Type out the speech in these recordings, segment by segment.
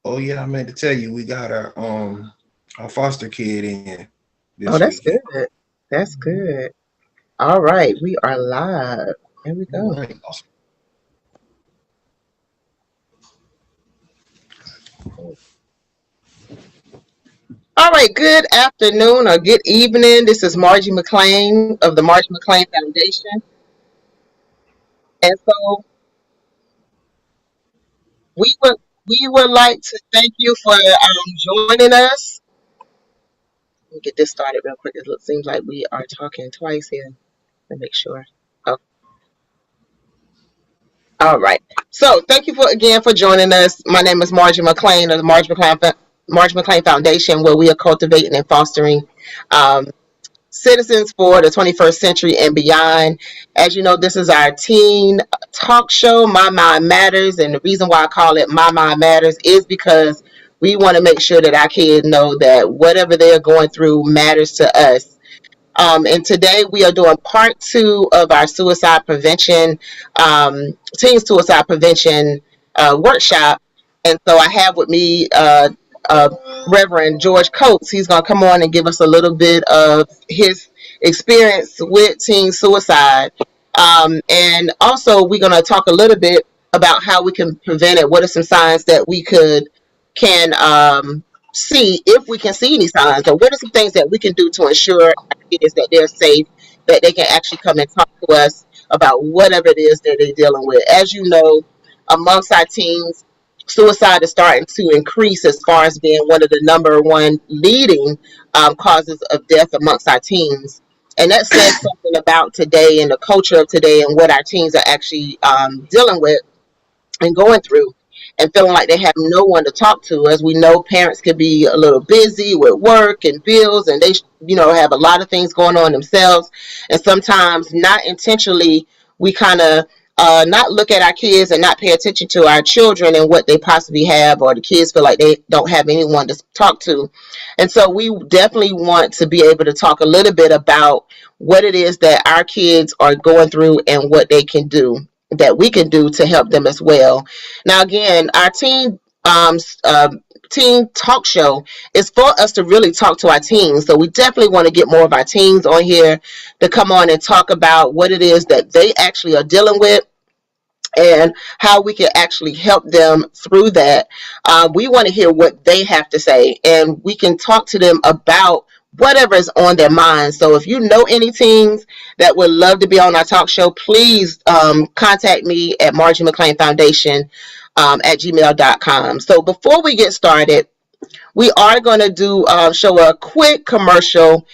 Oh yeah, I meant to tell you we got our foster kid in this Oh, that's weekend. good. That's good. All right, we are live. Here we All go. right, awesome. All right, good afternoon or good evening. This is Margie McLean of the Margie McLean Foundation. And so we would we would like to thank you for joining us. Let me get this started real quick. It seems like we are talking twice here. Let me make sure. Oh, all right. So thank you for again for joining us. My name is Margie McLean of the Margie McLean Foundation, where we are cultivating and fostering um, citizens for the 21st century and beyond. As you know, this is our teen talk show, My Mind Matters. And the reason why I call it My Mind Matters is because we want to make sure that our kids know that whatever they're going through matters to us. And today we are doing part two of our teen suicide prevention workshop. And so I have with me uh, Reverend George Coates. He's going to come on and give us a little bit of his experience with teen suicide. And also, we're going to talk a little bit about how we can prevent it. What are some signs that we can see if we can see any signs, or what are some things that we can do to ensure our kids that they're safe, that they can actually come and talk to us about whatever it is that they're dealing with. As you know, amongst our teens, suicide is starting to increase as far as being one of the number one leading causes of death amongst our teens. And that says something about today and the culture of today and what our teens are actually dealing with and going through and feeling like they have no one to talk to. As we know, parents can be a little busy with work and bills, and they have a lot of things going on themselves, and sometimes not intentionally we kind of not look at our kids and not pay attention to our children and what they possibly have, or the kids feel like they don't have anyone to talk to. And so we definitely want to be able to talk a little bit about what it is that our kids are going through and what they can do, that we can do to help them as well. Now, again, our teen talk show is for us to really talk to our teens. So we definitely want to get more of our teens on here to come on and talk about what it is that they actually are dealing with and how we can actually help them through that. We want to hear what they have to say, and we can talk to them about whatever is on their mind. So if you know any teens that would love to be on our talk show, please contact me at Margie McLean Foundation at gmail.com. So before we get started, we are going to show a quick commercial,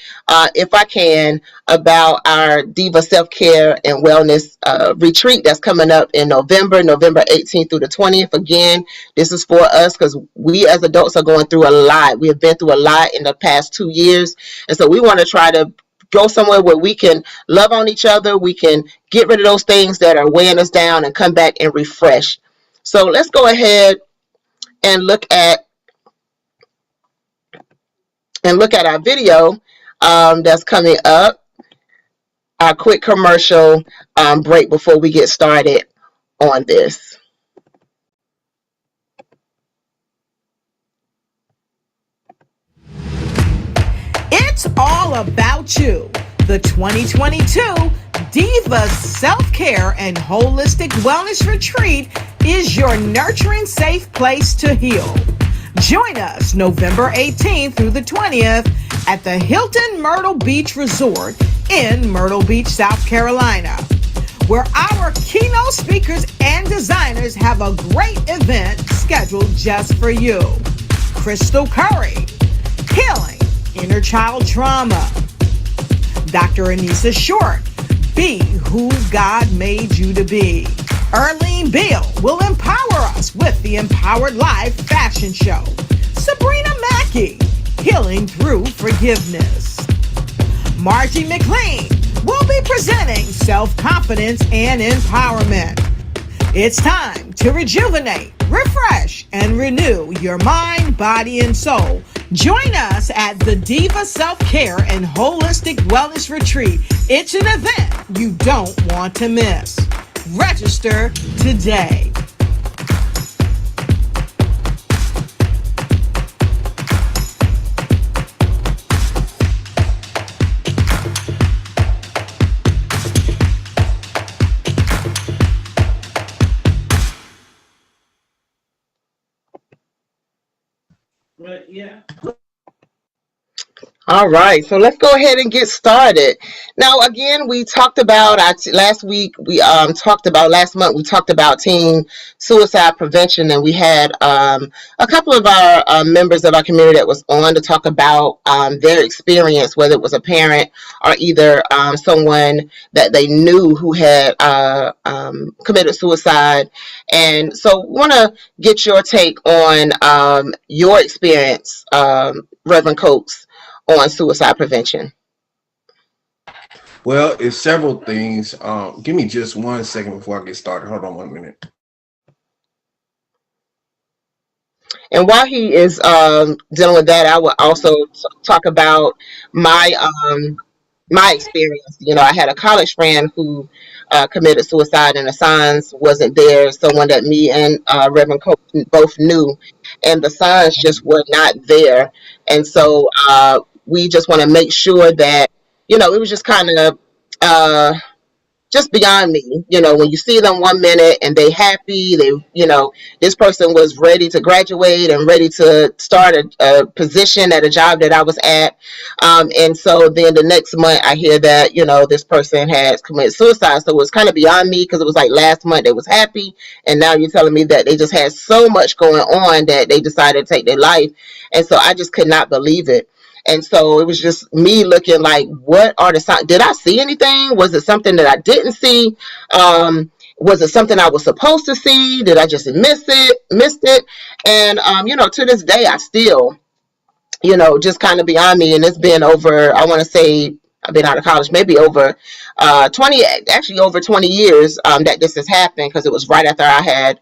if I can, about our Diva Self-Care and Wellness retreat that's coming up in November 18th through the 20th. Again, this is for us because we as adults are going through a lot. We have been through a lot in the past 2 years, and so we want to try to go somewhere where we can love on each other. We can get rid of those things that are weighing us down and come back and refresh. So let's go ahead and look at our video that's coming up, our quick commercial break before we get started on this. It's all about you. The 2022 Diva Self-Care and Holistic Wellness Retreat is your nurturing, safe place to heal. Join us November 18th through the 20th at the Hilton Myrtle Beach Resort in Myrtle Beach, South Carolina, where our keynote speakers and designers have a great event scheduled just for you. Crystal Curry, healing inner child trauma. Dr. Anissa Short, be who God made you to be. Erlene Beale will empower us with the Empowered Life fashion show. Sabrina Mackey, healing through forgiveness. Margie McLean will be presenting self-confidence and empowerment. It's time to rejuvenate, refresh, and renew your mind, body, and soul. Join us at the Diva Self-Care and Holistic Wellness Retreat. It's an event you don't want to miss. Register today. But yeah. All right, so let's go ahead and get started. Now, again, we talked about last week. We talked about last month. We talked about teen suicide prevention, and we had a couple of our members of our community that was on to talk about their experience, whether it was a parent or either someone that they knew who had committed suicide. And so, want to get your take on your experience, Reverend Coates, on suicide prevention. Well, it's several things. Give me just 1 second before I get started. Hold on 1 minute. And while he is dealing with that, I will also talk about my my experience. You know, I had a college friend who committed suicide, and the signs wasn't there. Someone that me and Reverend Cope both knew, and the signs just were not there. And so we just want to make sure that, you know, it was just kind of just beyond me. You know, when you see them 1 minute and they happy, they, you know, this person was ready to graduate and ready to start a position at a job that I was at. And so then the next month I hear that, you know, this person has committed suicide. So it was kind of beyond me, because it was like last month they was happy, and now you're telling me that they just had so much going on that they decided to take their life. And so I just could not believe it. And so it was just me looking like, what are the signs? Did I see anything? Was it something that I didn't see? Was it something I was supposed to see? Did I just missed it? And, you know, to this day, I still, you know, just kind of beyond me. And it's been over, I want to say, I've been out of college, maybe over 20, actually over 20 years that this has happened, because it was right after I had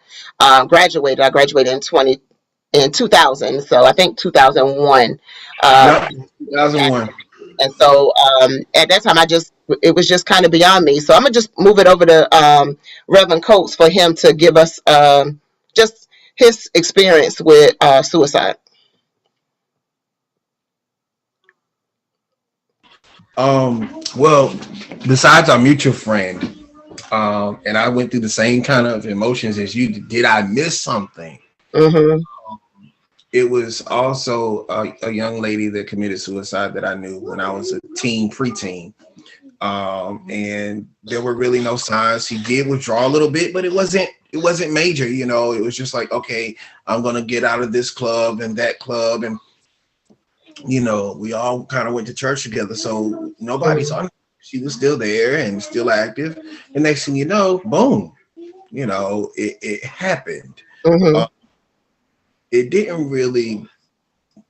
graduated. I graduated in 2000, so I think 2001. Yep, 2001. And so at that time, it was just kind of beyond me. So I'm gonna just move it over to Reverend Coates for him to give us just his experience with suicide. Well, besides our mutual friend, and I went through the same kind of emotions as you. Did I miss something? Mm-hmm. It was also a young lady that committed suicide that I knew when I was a preteen. And there were really no signs. She did withdraw a little bit, but it wasn't major. You know, it was just like, okay, I'm going to get out of this club and that club. And, you know, we all kind of went to church together. So nobody saw her. She was still there and still active. And next thing you know, boom, you know, it happened. Mm-hmm. It didn't really,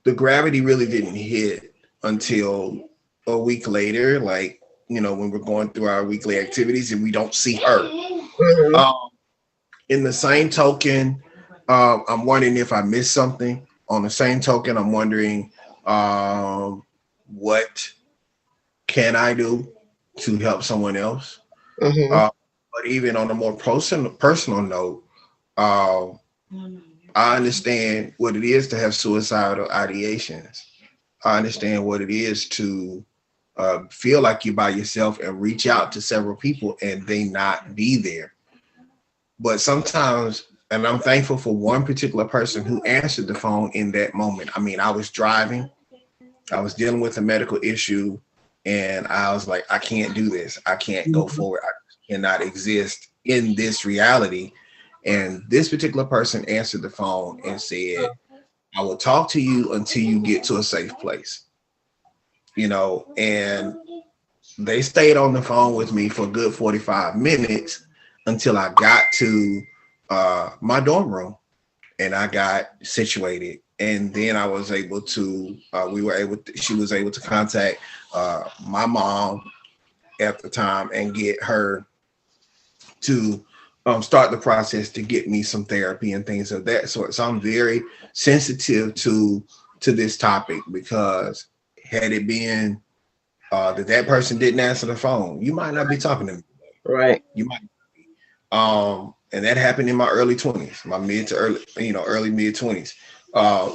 the gravity really didn't hit until a week later, like, you know, when we're going through our weekly activities and we don't see her. Mm-hmm. In the same token, I'm wondering if I missed something. On the same token, I'm wondering what can I do to help someone else? Mm-hmm. But even on a more personal note, I understand what it is to have suicidal ideations. I understand what it is to feel like you're by yourself and reach out to several people and they not be there. But sometimes, and I'm thankful for one particular person who answered the phone in that moment. I mean, I was driving, I was dealing with a medical issue, and I was like, I can't do this. I can't go forward. I cannot exist in this reality. And this particular person answered the phone and said, I will talk to you until you get to a safe place. You know, and they stayed on the phone with me for a good 45 minutes until I got to my dorm room and I got situated. And then I was able to, she was able to contact my mom at the time and get her to start the process to get me some therapy and things of that sort. So I'm very sensitive to this topic, because had it been that person didn't answer the phone, you might not be talking to me. Right. You might be. And that happened in my early 20s, my early mid 20s.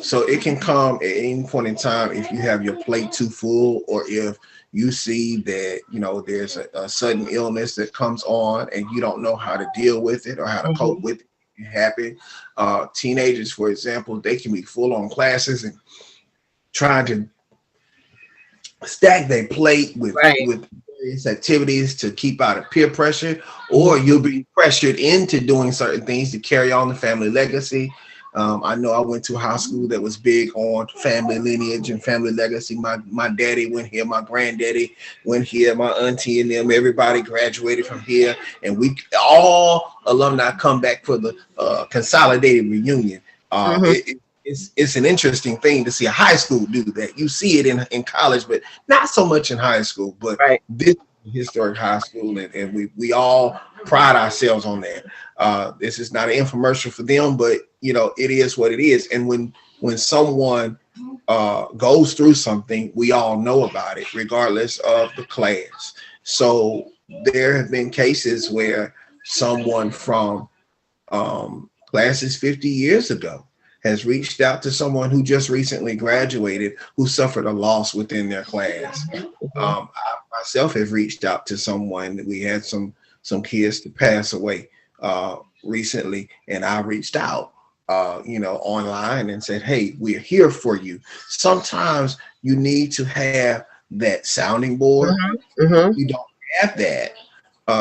So it can come at any point in time if you have your plate too full, or if you see that, you know, there's a sudden illness that comes on and you don't know how to deal with it or how to cope with it. can happen. Teenagers, for example, they can be full on classes and trying to stack their plate with Right. various activities to keep out of peer pressure, or you'll be pressured into doing certain things to carry on the family legacy. I know I went to a high school that was big on family lineage and family legacy. My daddy went here, my granddaddy went here, my auntie and them, everybody graduated from here, and we all alumni come back for the consolidated reunion. Mhm. It's an interesting thing to see a high school do that. You see it in college, but not so much in high school. But Right. this is historic high school, and we all pride ourselves on that. This is not an infomercial for them, but it is what it is. And when someone goes through something, we all know about it, regardless of the class. So there have been cases where someone from classes 50 years ago has reached out to someone who just recently graduated who suffered a loss within their class. I myself have reached out to someone. We had some kids to pass away recently, and I reached out online and said, hey, we're here for you. Sometimes you need to have that sounding board. Mhm. You don't have that.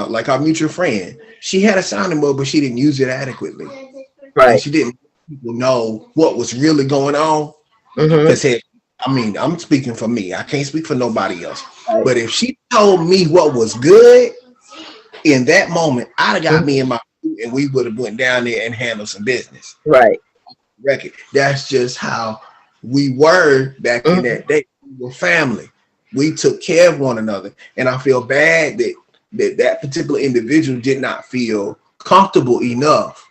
Like our mutual friend, she had a sounding board, but she didn't use it adequately. And Right. she didn't let people know what was really going on. Mhm. Because I'm speaking for me. I can't speak for nobody else. Right. But if she told me what was good in that moment, I'd have got me in my boot and we would have went down there and handled some business. Right. Record. That's just how we were back in that day. We were family. We took care of one another. And I feel bad that particular individual did not feel comfortable enough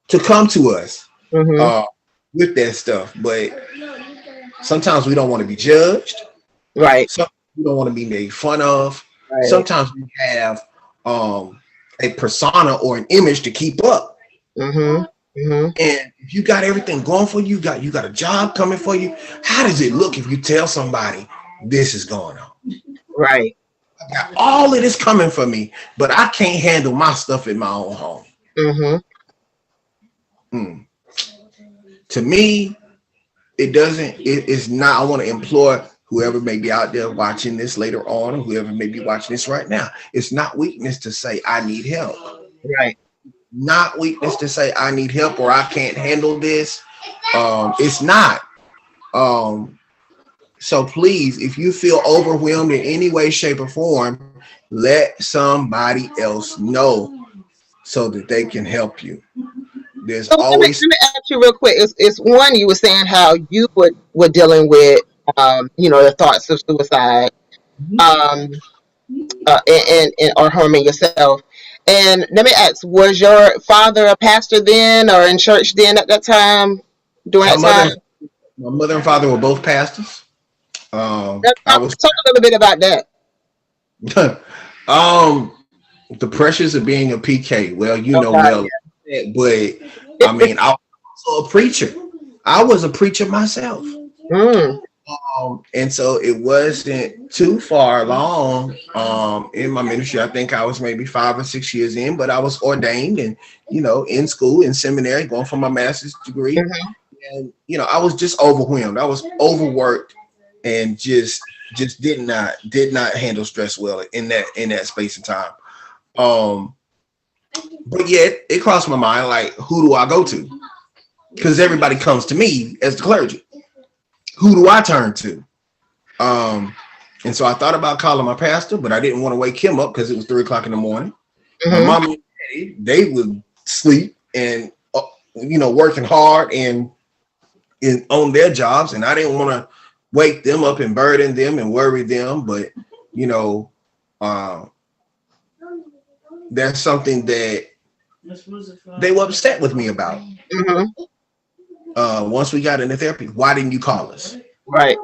to come to us Mhm. with that stuff. But sometimes we don't want to be judged. Right. Sometimes we don't want to be made fun of. Right. Sometimes we have a persona or an image to keep up. Mhm. Mhm. And if you got everything going for you, you got a job coming for you, how does it look if you tell somebody this is going on? Right. I got all of this coming for me, but I can't handle my stuff in my own home. Mhm. To me, it's not. I want to implore whoever may be out there watching this later on, or whoever may be watching this right now. It's not weakness to say I need help. Right. Not weakness to say I need help or I can't handle this. It's not. So please, if you feel overwhelmed in any way, shape, or form, let somebody else know so that they can help you. There's So always let me ask you real quick. It's one, you were saying how you were dealing with the thoughts of suicide, and or harming yourself. And let me ask, was your father a pastor then, or in church then at that time? During my that time, mother. My mother and father were both pastors. I was talk a little bit about that. the pressures of being a PK. Well, you Oh know God, well, but I mean, I was also a preacher. I was a preacher myself. Mm, And so it wasn't too far along in my ministry. I think I was maybe 5 or 6 years in, but I was ordained and, in school, in seminary, going for my master's degree. mhm. And, I was just overwhelmed. I was overworked and just did not handle stress well in that space and time. But yet it crossed my mind, like, who do I go to? Because everybody comes to me as the clergy. Who do I turn to? And so I thought about calling my pastor, but I didn't want to wake him up because it was 3 o'clock in the morning. My Mhm. mom and daddy, they would sleep and working hard and on their jobs, and I didn't want to wake them up and burden them and worry them. But that's something that they were upset with me about. Mhm. Once we got into therapy, why didn't you call us? Right.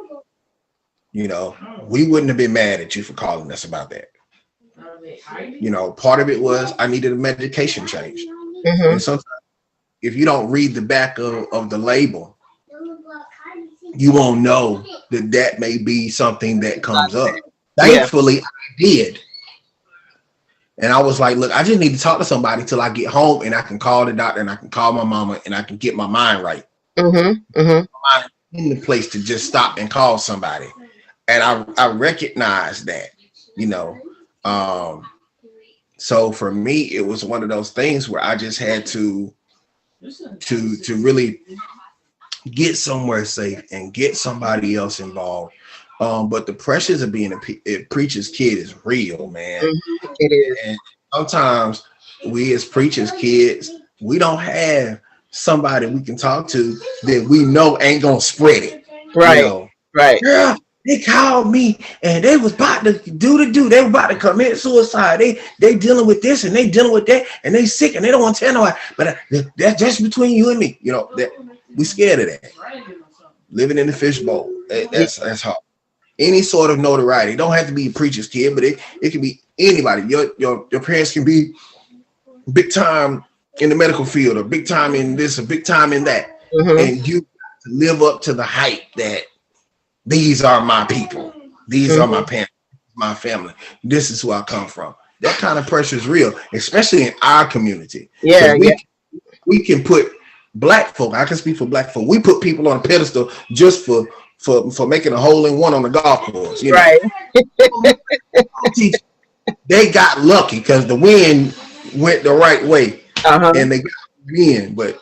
We wouldn't have been mad at you for calling us about that. Part of it was I needed a medication change. Mhm. And sometimes if you don't read the back of the label, you won't know that may be something that comes up. Yeah. Thankfully, I did. And I was like, look, I just need to talk to somebody till I get home and I can call the doctor and I can call my mama and I can get my mind right. In the place to just stop and call somebody. And I recognize that, you know. So for me, it was one of those things where I just had to really get somewhere safe and get somebody else involved. But the pressures of being a preacher's kid is real, man. It is. And sometimes we as preacher's kids, we don't have somebody we can talk to that we know ain't gonna spread it. Right. You know? Right. Girl, they called me and they was about to do. They were about to commit suicide. They dealing with this and they dealing with that and they sick and they don't want to tell nobody. But that's just between you and me. You know that we scared of that. Living in the fishbowl. That's hard. Any sort of notoriety. It don't have to be a preacher's kid, but it can be anybody. Your parents can be big time in the medical field or big time in this or big time in that. And you live up to the hype that these are my people. These are my parents, my family. This is where I come from. That kind of pressure is real, especially in our community. Yeah, we can put black folk, I can speak for black folk, we put people on a pedestal just for making a hole in one on the golf course. You know? Right. They got lucky because the wind went the right way and they got in. But,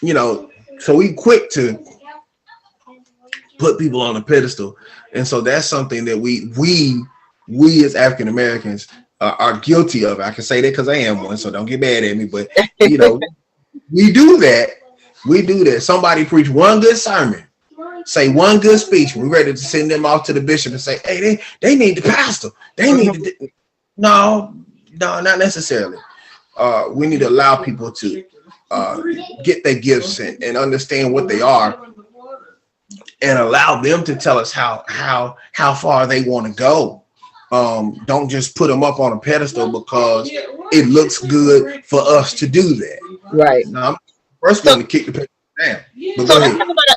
you know, so we quick to put people on a pedestal. And so that's something that we as African Americans are guilty of. I can say that because I am one, so don't get mad at me. But, you know, we do that. We do that. Somebody preach one good sermon, say one good speech. We're ready to send them off to the bishop and say, hey, they need the pastor. They need to. No, not necessarily. We need to allow people to get their gifts and understand what they are, and allow them to tell us how far they want to go. Don't just put them up on a pedestal because it looks good for us to do that. Right. Now, I'm the first one to kick the pedestal down. But so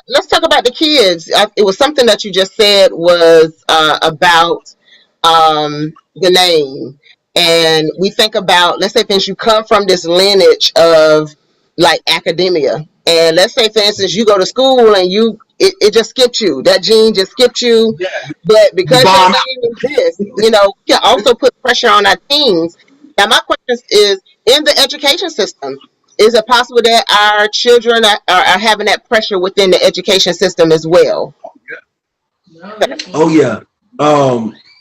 let's talk about the kids. It was something that you just said was about the name. And we think about, let's say, for instance, you come from this lineage of like academia. And let's say, for instance, you go to school and it just skipped you. That gene just skipped you. Yeah. But because your name is this, you know, we can also put pressure on our teens. Now, my question is, in the education system, is it possible that our children are having that pressure within the education system as well? Oh, yeah.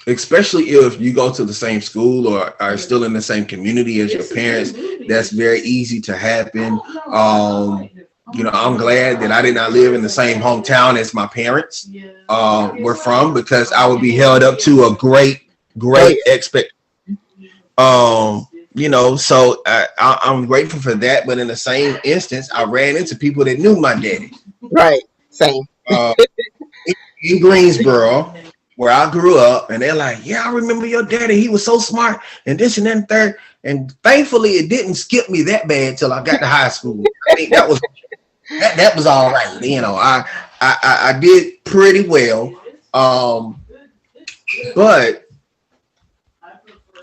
Especially if you go to the same school or are still in the same community as your parents, that's very easy to happen. You know, I'm glad that I did not live in the same hometown as my parents were from, because I would be held up to a great expectation. You know, so I'm grateful for that. But in the same instance, I ran into people that knew my daddy. Right. Same. In Greensboro, where I grew up, and they're like, yeah, I remember your daddy. He was so smart and this and that and third. And thankfully, it didn't skip me that bad till I got to high school. I think that was all right. You know, I did pretty well. But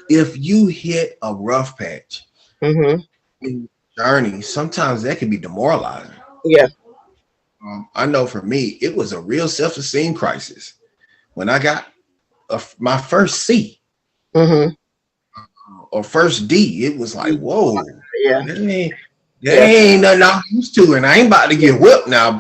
if you hit a rough patch in your journey, sometimes that can be demoralizing. Yeah. I know for me, it was a real self-esteem crisis when I got my first C or first D. It was like, whoa, that ain't nothing I'm used to, and I ain't about to get whipped now.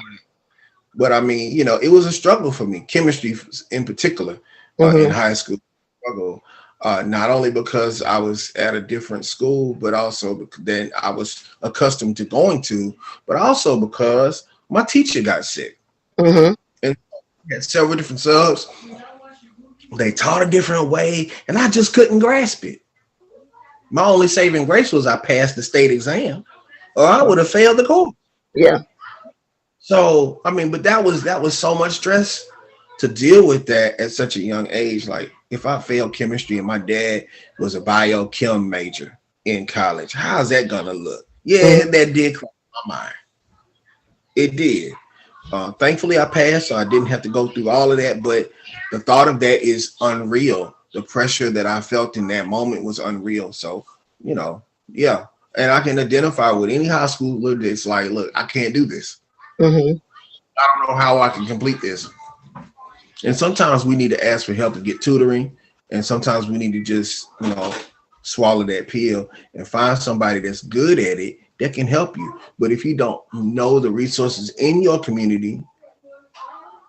But I mean, you know, it was a struggle for me. Chemistry, in particular, in high school, struggle. Not only because I was at a different school, but also than I was accustomed to going to, but also because my teacher got sick. And had several different subs. They taught a different way, and I just couldn't grasp it. My only saving grace was I passed the state exam, or I would have failed the course. Yeah. So, I mean, but that was so much stress to deal with that at such a young age. Like, if I failed chemistry and my dad was a biochem major in college, how's that gonna look? Yeah, that did cross my mind. It did. Thankfully, I passed, so I didn't have to go through all of that. But the thought of that is unreal. the pressure that I felt in that moment was unreal. So, yeah. And I can identify with any high schooler that's like, look, I can't do this. Mm-hmm. I don't know how I can complete this. And sometimes we need to ask for help to get tutoring. And sometimes we need to just, swallow that pill and find somebody that's good at it that can help you. But if you don't know the resources in your community,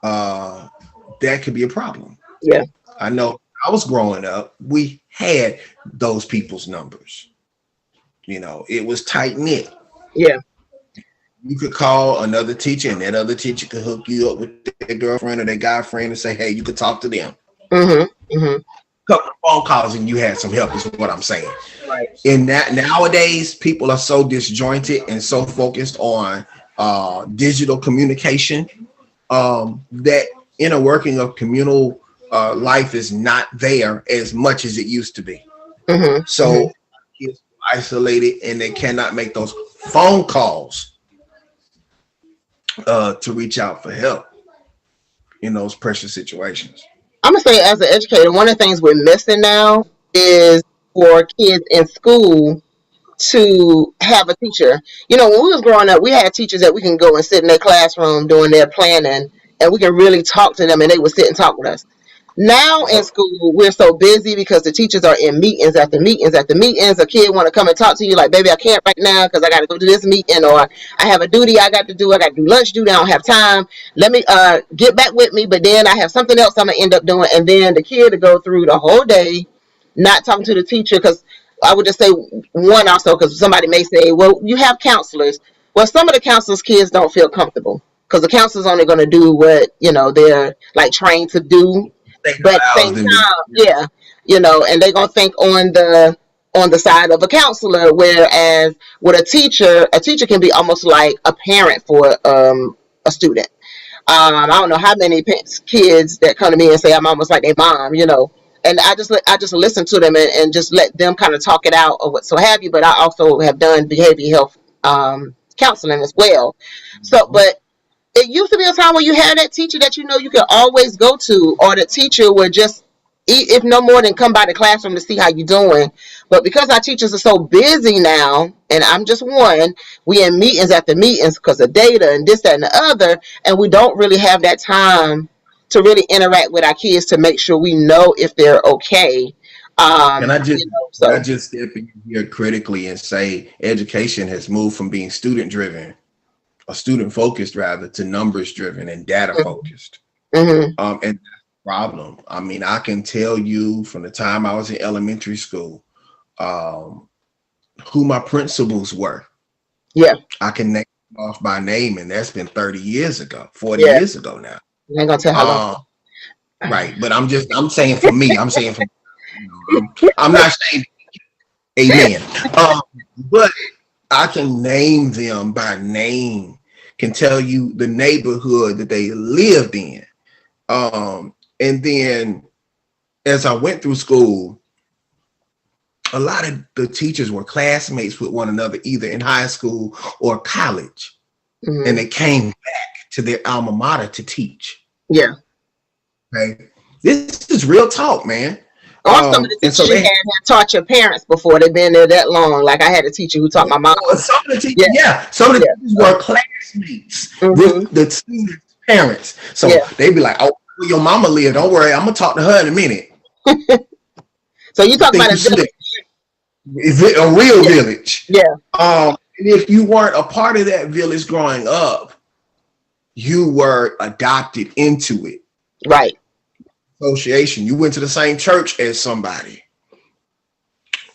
that could be a problem. Yeah. I know I was growing up, we had those people's numbers. It was tight knit. Yeah. You could call another teacher and that other teacher could hook you up with their girlfriend or their guy friend and say, hey, you could talk to them. Mm-hmm. Mm-hmm. Couple of phone calls and you had some help is what I'm saying. Right. In that nowadays, people are so disjointed and so focused on digital communication that inner working of communal life is not there as much as it used to be. Mm-hmm. So kids are isolated and they cannot make those phone calls to reach out for help in those pressure situations. I'm gonna say, as an educator, one of the things we're missing now is for kids in school to have a teacher. When we was growing up, we had teachers that we can go and sit in their classroom doing their planning, and we can really talk to them, and they would sit and talk with us. Now in school, we're so busy because the teachers are in meetings after meetings after meetings. A kid want to come and talk to you like, baby, I can't right now because I got to go to this meeting, or I have a duty I got to do. I got to do lunch duty. I don't have time. Let me get back with me. But then I have something else I'm going to end up doing. And then the kid to go through the whole day not talking to the teacher, because I would just say one also, because somebody may say, well, you have counselors. Well, some of the counselors' kids don't feel comfortable because the counselor's only going to do what, they're like trained to do. But at the same time, and they're gonna think on the side of a counselor, whereas with a teacher can be almost like a parent for a student. I don't know how many kids that come to me and say I'm almost like their mom, and I just listen to them and just let them kind of talk it out or what so have you. But I also have done behavioral health counseling as well. So, but it used to be a time when you had that teacher that you could always go to, or the teacher would just, if no more than come by the classroom to see how you're doing. But because our teachers are so busy now, and I'm just one, we in meetings after meetings because of data and this, that, and the other, and we don't really have that time to really interact with our kids to make sure we know if they're okay. And I just step in here critically and say education has moved from being student driven, or student focused rather, to numbers driven and data focused. Mm-hmm. And that's the problem. I mean, I can tell you from the time I was in elementary school, who my principals were. Yeah. I can name them off by name, and that's been 30 years ago, 40 years ago now. I ain't gonna tell how long. Right. But I'm saying for me, I'm not saying amen. But I can name them by name, can tell you the neighborhood that they lived in. And then as I went through school, a lot of the teachers were classmates with one another, either in high school or college. Mm-hmm. And they came back to their alma mater to teach. Yeah. Okay. This is real talk, man. Some of the teachers you had taught your parents before. They've been there that long. Like I had a teacher who taught my mom. Some of the teachers, some of the teachers were classmates with the students' parents. So they'd be like, "Oh, where your mama live? Don't worry, I'm gonna talk to her in a minute." So you talk about a village. Is it a real village? Yeah. And if you weren't a part of that village growing up, you were adopted into it. Right. Association. You went to the same church as somebody,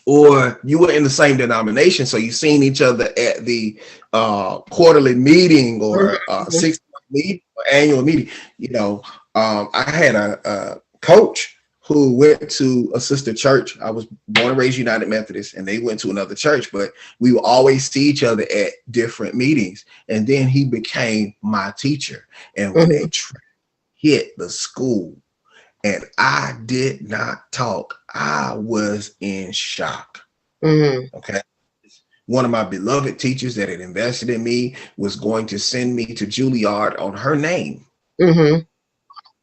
or you were in the same denomination, so you seen each other at the quarterly meeting or 6-month meeting or annual meeting. I had a coach who went to a sister church. I was born and raised United Methodist, and they went to another church, but we would always see each other at different meetings. And then he became my teacher, and when they hit the school, and I did not talk, I was in shock. Mm-hmm. Okay. One of my beloved teachers that had invested in me was going to send me to Juilliard on her name. Mm-hmm.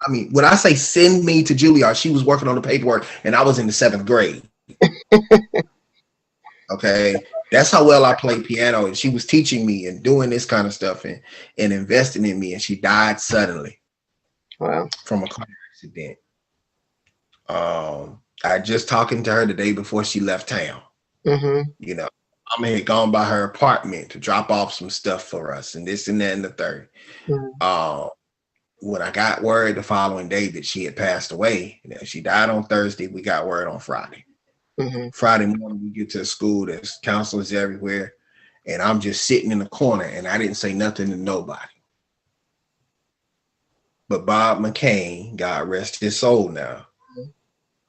I mean, when I say send me to Juilliard, she was working on the paperwork and I was in the 7th grade. Okay. That's how well I played piano. And she was teaching me and doing this kind of stuff and investing in me. And she died suddenly. Wow. From a car accident. I just talking to her the day before she left town. Mm-hmm. You know, I had gone by her apartment to drop off some stuff for us and this and that and the third. Mm-hmm. When I got word the following day that she had passed away, she died on Thursday, we got word on Friday. Mm-hmm. Friday morning, we get to the school, there's counselors everywhere, and I'm just sitting in the corner, and I didn't say nothing to nobody. But Bob McCain, God rest his soul now,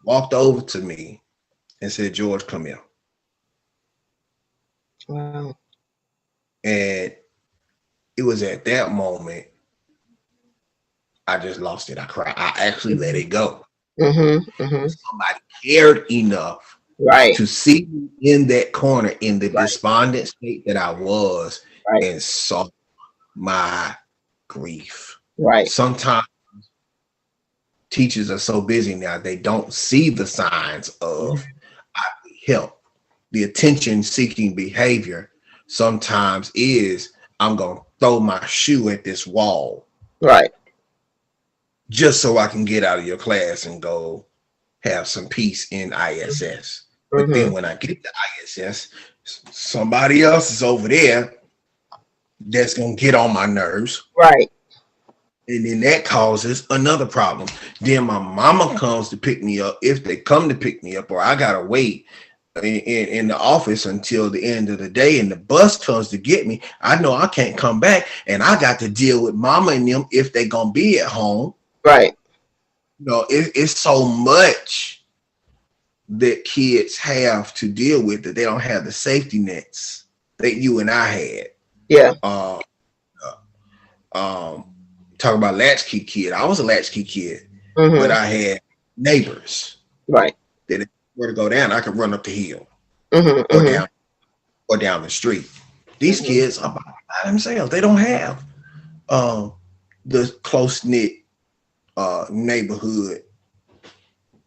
walked over to me and said, George, come here. Wow. And it was at that moment I just lost it. I cried. I actually let it go. Mm-hmm. Mm-hmm. Somebody cared enough to see me in that corner in the despondent state that I was and saw my grief. Right. Sometimes teachers are so busy now, they don't see the signs of help. The attention-seeking behavior sometimes is, I'm going to throw my shoe at this wall. Right. Just so I can get out of your class and go have some peace in ISS. But then when I get to ISS, somebody else is over there that's going to get on my nerves. Right. And then that causes another problem. Then my mama comes to pick me up, if they come to pick me up, or I got to wait in the office until the end of the day and the bus comes to get me. I know I can't come back and I got to deal with mama and them if they going to be at home. Right. You know, it's so much that kids have to deal with that they don't have the safety nets that you and I had. Yeah. Talk about latchkey kid. I was a latchkey kid, but I had neighbors. Right. That if I were to go down, I could run up the hill or down the street. These kids are by themselves. They don't have the close-knit neighborhood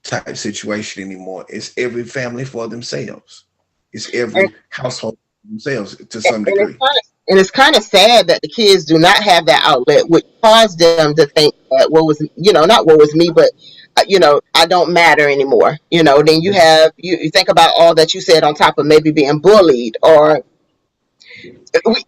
type situation anymore. It's every family for themselves. It's every household for themselves to some degree. And it's kind of sad that the kids do not have that outlet, which caused them to think that not what was me, but I don't matter anymore. Then you have you think about all that you said on top of maybe being bullied or.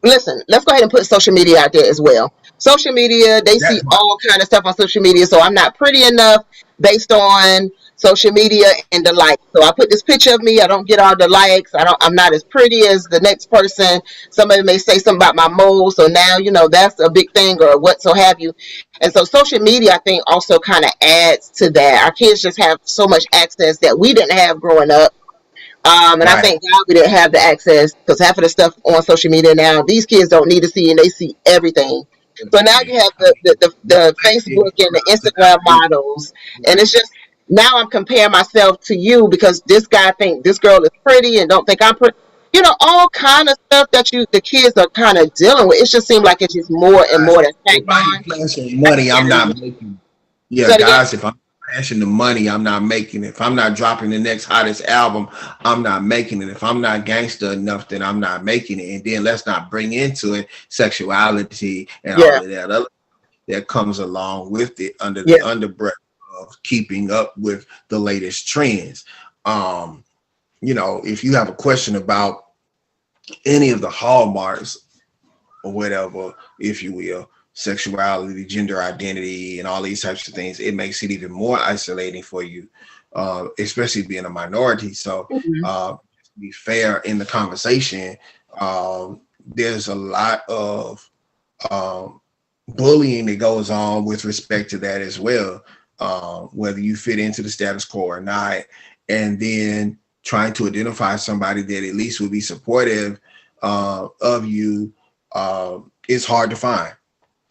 Listen, let's go ahead and put social media out there as well. Social media, they see all kind of stuff on social media. So I'm not pretty enough based on social media and the likes. So I put this picture of me. I don't get all the likes. I'm not as pretty as the next person. Somebody may say something about my moles. So now, that's a big thing or what so have you. And so social media, I think, also kind of adds to that. Our kids just have so much access that we didn't have growing up. And I thank God we didn't have the access because half of the stuff on social media now, these kids don't need to see and they see everything. So now you have the Facebook and the Instagram models, and it's just now I'm comparing myself to you because this guy think this girl is pretty and don't think I'm pretty. All kind of stuff that the kids are kind of dealing with. It just seems like it's just more and more that's tacked on. Money I'm not making. Yeah, guys, if I'm passion the money, I'm not making it. If I'm not dropping the next hottest album, I'm not making it. If I'm not gangster enough, then I'm not making it. And then let's not bring into it sexuality and all of that other that comes along with it under the underbreath of keeping up with the latest trends. If you have a question about any of the hallmarks or whatever, if you will, sexuality, gender identity, and all these types of things, it makes it even more isolating for you, especially being a minority. So to be fair in the conversation, there's a lot of bullying that goes on with respect to that as well, whether you fit into the status quo or not, and then trying to identify somebody that at least would be supportive of you is hard to find.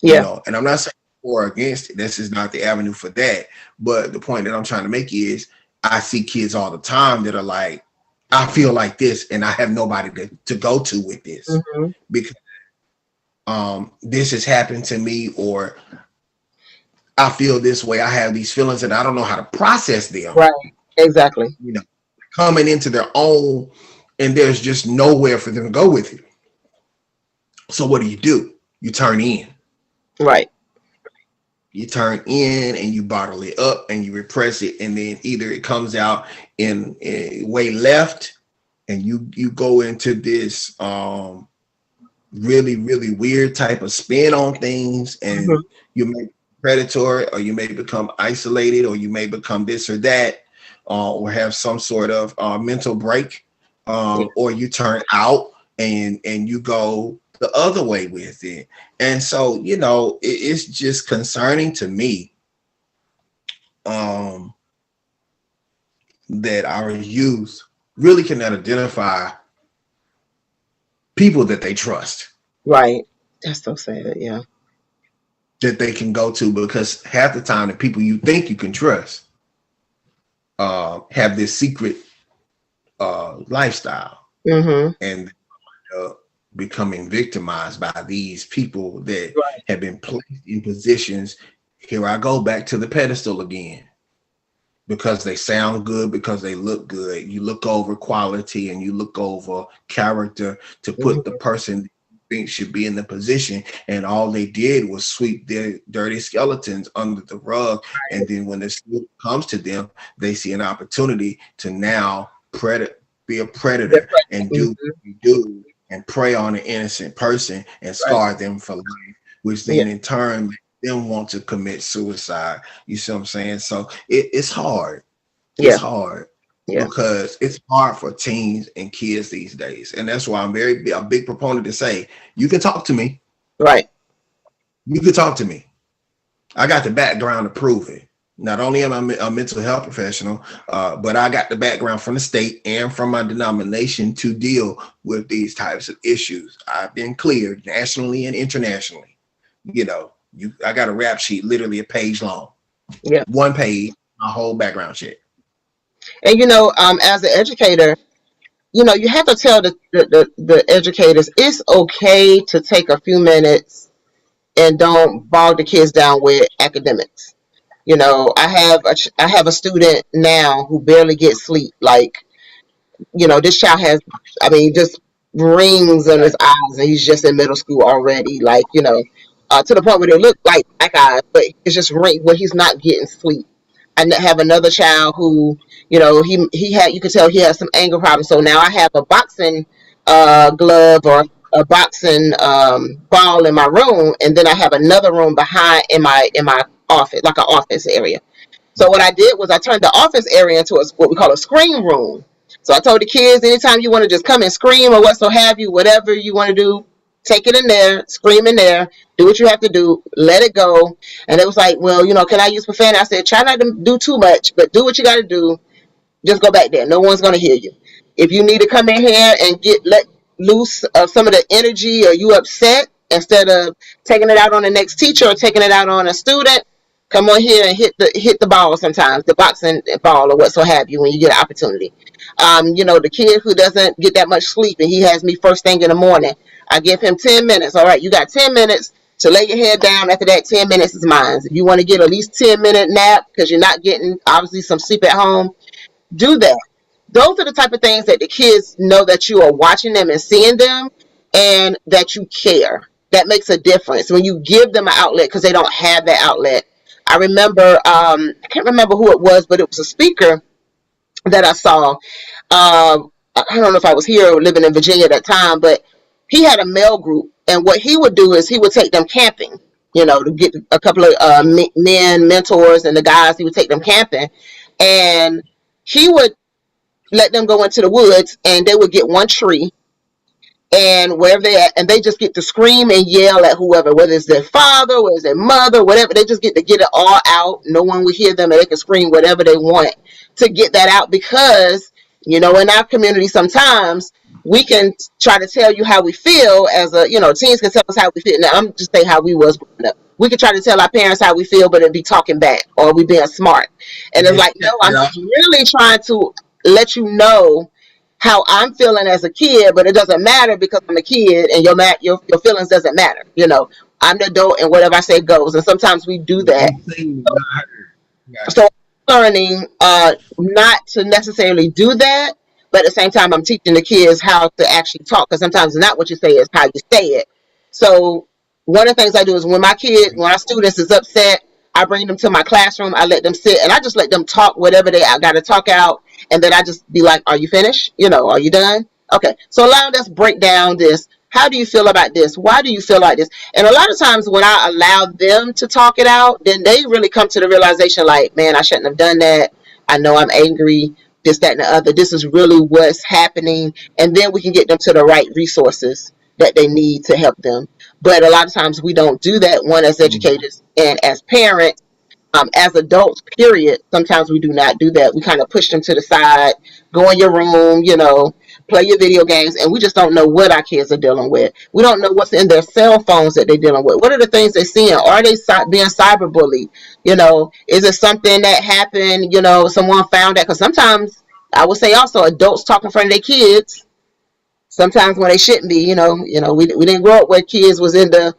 And I'm not saying for or against it. This is not the avenue for that. But the point that I'm trying to make is I see kids all the time that are like, I feel like this and I have nobody to go to with this because this has happened to me, or I feel this way. I have these feelings and I don't know how to process them. Right. Exactly. You know, coming into their own, and there's just nowhere for them to go with it. So what do? You turn in. Right. You turn in and you bottle it up and you repress it, and then either it comes out in way left, and you go into this really really weird type of spin on things, and you may be predatory, or you may become isolated, or you may become this or that, or have some sort of mental break, or you turn out and you go the other way with it. And so, you know, it's just concerning to me that our youth really cannot identify people that they trust. Right. That's so sad. Yeah. That they can go to, because half the time the people you think you can trust have this secret lifestyle, and becoming victimized by these people that have been placed in positions. Here I go back to the pedestal again, because they sound good, because they look good. You look over quality and you look over character to put the person you think should be in the position, and all they did was sweep their dirty skeletons under the rug. And then when the slip comes to them, they see an opportunity to now be a predator and do what you do, and prey on an innocent person and scar them for life, which then in turn make them want to commit suicide. You see what I'm saying? So it's hard. It's hard because it's hard for teens and kids these days. And that's why I'm a big proponent to say, you can talk to me. Right. You can talk to me. I got the background to prove it. Not only am I a mental health professional, but I got the background from the state and from my denomination to deal with these types of issues. I've been cleared nationally and internationally. You know, I got a rap sheet, literally a page long. Yeah. One page, my whole background check. And, you know, as an educator, you know, you have to tell the educators it's okay to take a few minutes and don't bog the kids down with academics. You know, I have a student now who barely gets sleep. Like, you know, this child has, I mean, just rings in his eyes, and he's just in middle school already. Like, you know, to the point where they look like black eyes, but it's just ring where he's not getting sleep. I have another child who, you know, he had, you could tell he has some anger problems. So now I have a boxing glove or a boxing ball in my room, and then I have another room behind in my office, like an office area. So what I did was I turned the office area into what we call a scream room. So I told the kids, anytime you want to just come and scream or what so have you, whatever you want to do, take it in there, scream in there, do what you have to do, let it go. And it was like, well, you know, can I use profanity? I said, try not to do too much, but do what you got to do. Just go back there. No one's going to hear you. If you need to come in here and let loose of some of the energy, or you upset, instead of taking it out on the next teacher or taking it out on a student, come on here and hit the ball sometimes, the boxing ball or what so have you when you get an opportunity. You know, the kid who doesn't get that much sleep and he has me first thing in the morning, I give him 10 minutes. All right, you got 10 minutes to lay your head down. After that, 10 minutes is mine. If you want to get at least 10-minute nap because you're not getting, obviously, some sleep at home, do that. Those are the type of things that the kids know that you are watching them and seeing them, and that you care. That makes a difference when you give them an outlet, because they don't have that outlet. I remember, I can't remember who it was, but it was a speaker that I saw. I don't know if I was here or living in Virginia at that time, but he had a male group, and what he would do is he would take them camping, you know, to get a couple of men mentors, and the guys, he would take them camping, and he would let them go into the woods, and they would get one tree, and wherever they're at, and they just get to scream and yell at whoever, whether it's their father, whether it's their mother, whatever. They just get to get it all out. No one will hear them, and they can scream whatever they want to get that out, because, you know, in our community, sometimes we can try to tell you how we feel as a, you know, teens can tell us how we feel. Now, I'm just saying how we was growing up. We could try to tell our parents how we feel, but it'd be talking back, or we being smart. And it's like, no, I'm really trying to let you know how I'm feeling as a kid, but it doesn't matter because I'm a kid, and your feelings doesn't matter. You know, I'm the adult, and whatever I say goes. And sometimes we do What that. you say was not heard. Got So I'm learning not to necessarily do that, but at the same time, I'm teaching the kids how to actually talk, because sometimes not what you say is how you say it. So one of the things I do is when my students is upset, I bring them to my classroom, I let them sit, and I just let them talk whatever they I got to talk out, and then I just be like, "Are you finished? Are you done? Okay." So allow us break down this. How do you feel about this? Why do you feel like this? And a lot of times when I allow them to talk it out, then they really come to the realization like, man, I shouldn't have done that. I know I'm angry, this, that, and the other. This is really what's happening. And then we can get them to the right resources that they need to help them. But a lot of times we don't do that, one, as you. educators and as parents. As adults, period, sometimes we do not do that. We kind of push them to the side, go in your room, play your video games, and we just don't know what our kids are dealing with. We don't know what's in their cell phones that they're dealing with. What are the things they're seeing? Are they being cyberbullied? Is it something that happened? Someone found out? Because sometimes, I would say also, adults talk in front of their kids sometimes when they shouldn't be. We didn't grow up where kids was in the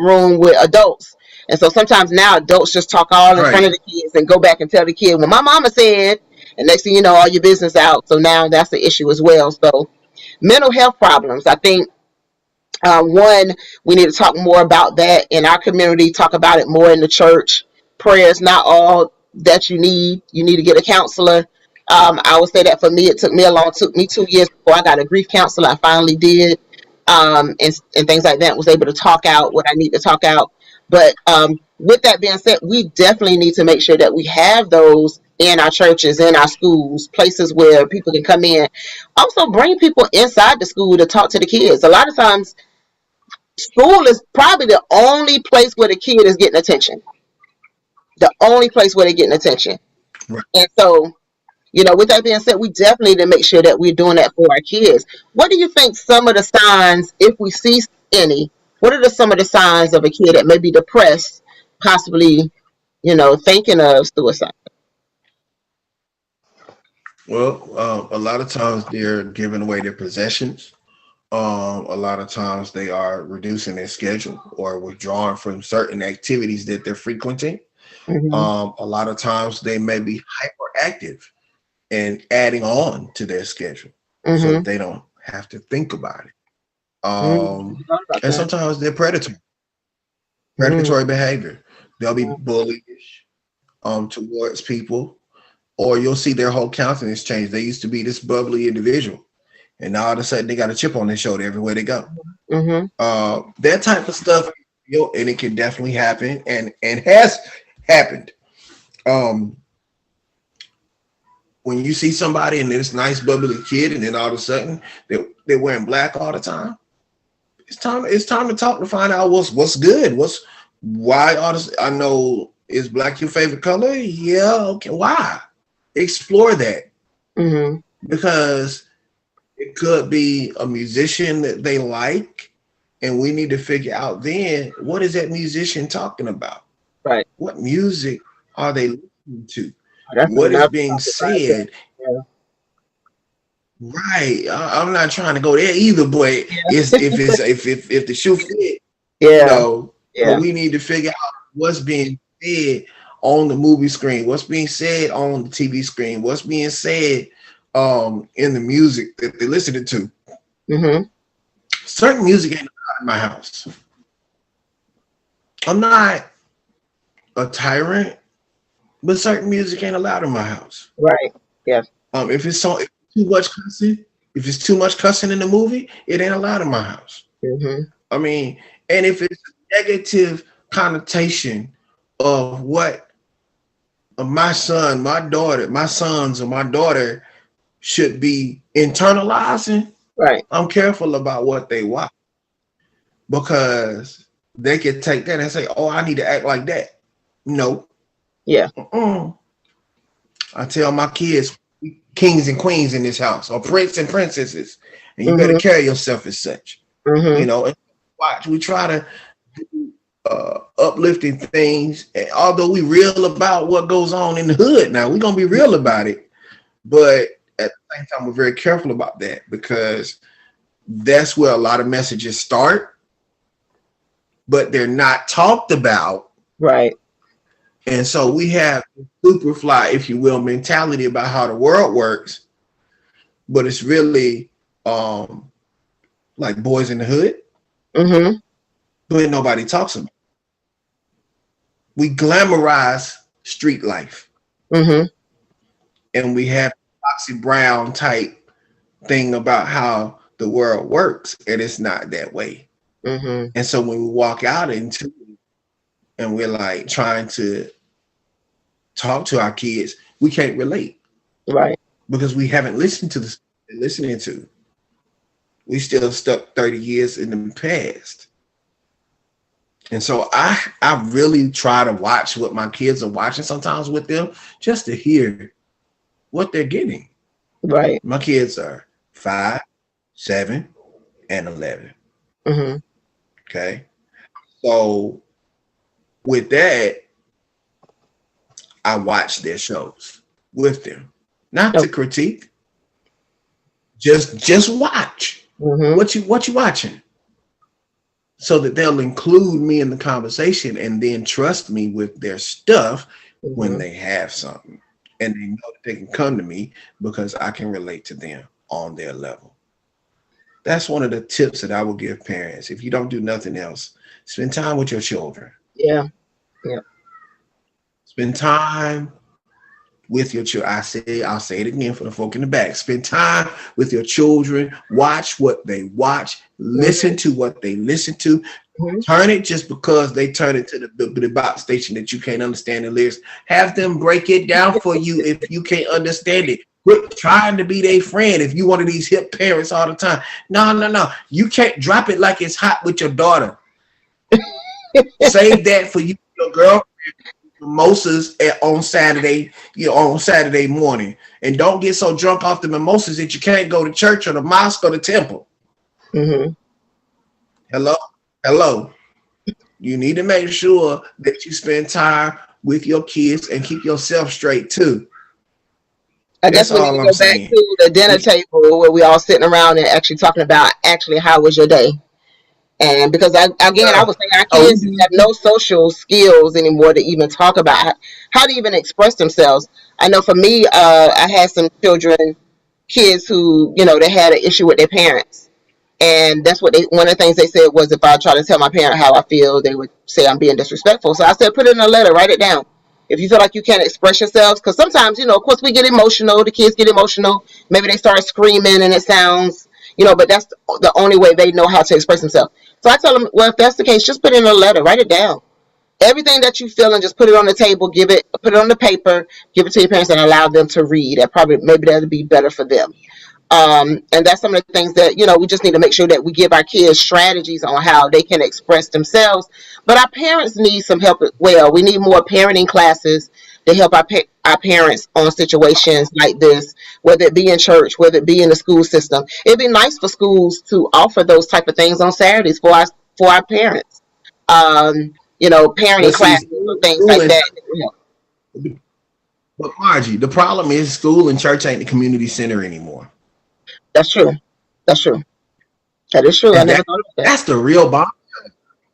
room with adults. And so sometimes now adults just talk all in front Right. of the kids and go back and tell the kid, well, my mama said, and next thing you know, all your business out. So now that's the issue as well. So mental health problems, I think, one, we need to talk more about that in our community, talk about it more in the church. Prayer is not all that you need. You need to get a counselor. I would say that for me, it took me 2 years before I got a grief counselor. I finally did. And things like that, was able to talk out what I need to talk out. But with that being said, we definitely need to make sure that we have those in our churches, in our schools, places where people can come in. Also, bring people inside the school to talk to the kids. A lot of times, school is probably the only place where the kid is getting attention. The only place where they're getting attention. Right. And so, with that being said, we definitely need to make sure that we're doing that for our kids. What do you think some of the signs, if we see any, what are some of the signs of a kid that may be depressed, possibly, thinking of suicide? Well, a lot of times they're giving away their possessions. A lot of times they are reducing their schedule or withdrawing from certain activities that they're frequenting. Mm-hmm. A lot of times they may be hyperactive and adding on to their schedule so Mm-hmm. they don't have to think about it. Mm-hmm. And sometimes they're Mm-hmm. predatory behavior. They'll be bullish towards people, or you'll see their whole countenance change. They used to be this bubbly individual, and now all of a sudden they got a chip on their shoulder everywhere they go. Mm-hmm. That type of stuff, and it can definitely happen, and has happened. Um, when you see somebody and this nice bubbly kid, and then all of a sudden they're wearing black all the time, it's time to talk to find out what's good. Why all this? I know, is black your favorite color? Yeah, okay. Why? Explore that, Mm-hmm. because it could be a musician that they like, and we need to figure out then, what is that musician talking about? Right. What music are they listening to? That's What is another being topic right there. said? Right. I'm not trying to go there either, but if the shoe fit, Yeah. but we need to figure out what's being said on the movie screen, what's being said on the TV screen, what's being said in the music that they're listening to. Mm-hmm. Certain music ain't allowed in my house. I'm not a tyrant, but certain music ain't allowed in my house. Right. Yes. If it's too much cussing in the movie, it ain't allowed in my house. Mm-hmm. I mean, and if it's a negative connotation of what my sons or my daughter should be internalizing, Right. I'm careful about what they watch, because they could take that and say, "Oh, I need to act like that." No. Yeah. I tell my kids, kings and queens in this house, or prince and princesses, and you Mm-hmm. better carry yourself as such. Mm-hmm. And watch. We try to do uplifting things, and although we real about what goes on in the hood, now we're gonna be real about it, but at the same time, we're very careful about that, because that's where a lot of messages start. but they're not talked about. Right. And so we have superfly, if you will, mentality about how the world works, but it's really like Boys in the Hood, Mm-hmm. but nobody talks about it. We glamorize street life, Mm-hmm. and we have Foxy Brown type thing about how the world works, and it's not that way. Mm-hmm. And so when we walk out into it and we're like trying to talk to our kids, we can't relate Right. because we haven't listened to the stuff they're listening to. We still stuck 30 years in the past. And so I really try to watch what my kids are watching sometimes with them, just to hear what they're getting. Right. My kids are 5, 7, and 11. Mm-hmm. Okay. So with that, I watch their shows with them. Not to critique. Just watch. Mm-hmm. What you watching? So that they'll include me in the conversation and then trust me with their stuff when they have something. And they know that they can come to me because I can relate to them on their level. That's one of the tips that I will give parents. If you don't do nothing else, spend time with your children. Yeah. Yeah. Spend time with your children. I'll say it again for the folk in the back. Spend time with your children. Watch what they watch. Listen to what they listen to. Turn it just because they turn it to the box station that you can't understand the lyrics. Have them break it down for you if you can't understand it. Quit trying to be their friend if you one of these hip parents all the time. No. You can't drop it like it's hot with your daughter. Save that for you, your girlfriend. Mimosas on Saturday, on Saturday morning, and don't get so drunk off the mimosas that you can't go to church or the mosque or the temple. Mm-hmm. Hello. You need to make sure that you spend time with your kids and keep yourself straight too. I guess we need to go back to the dinner table where we all sitting around and actually talking about how was your day. And because I was saying our kids have no social skills anymore to even talk about how to even express themselves. I know for me, I had some kids who, they had an issue with their parents. And that's one of the things they said was if I try to tell my parent how I feel, they would say I'm being disrespectful. So I said, put it in a letter, write it down. If you feel like you can't express yourselves, because sometimes, of course we get emotional, the kids get emotional. Maybe they start screaming and it sounds, but that's the only way they know how to express themselves. So I tell them, well, if that's the case, just put it in a letter, write it down. Everything that you feel and just put it on the table, put it on the paper, give it to your parents and allow them to read. Maybe that'll be better for them. And that's some of the things that, we just need to make sure that we give our kids strategies on how they can express themselves. But our parents need some help as well. We need more parenting classes to help our parents on situations like this, whether it be in church, whether it be in the school system. It'd be nice for schools to offer those type of things on Saturdays for our parents. Parenting classes and things like that. But Margie, the problem is school and church ain't the community center anymore. That's true. That is true. I never thought of that. That's the real bomb.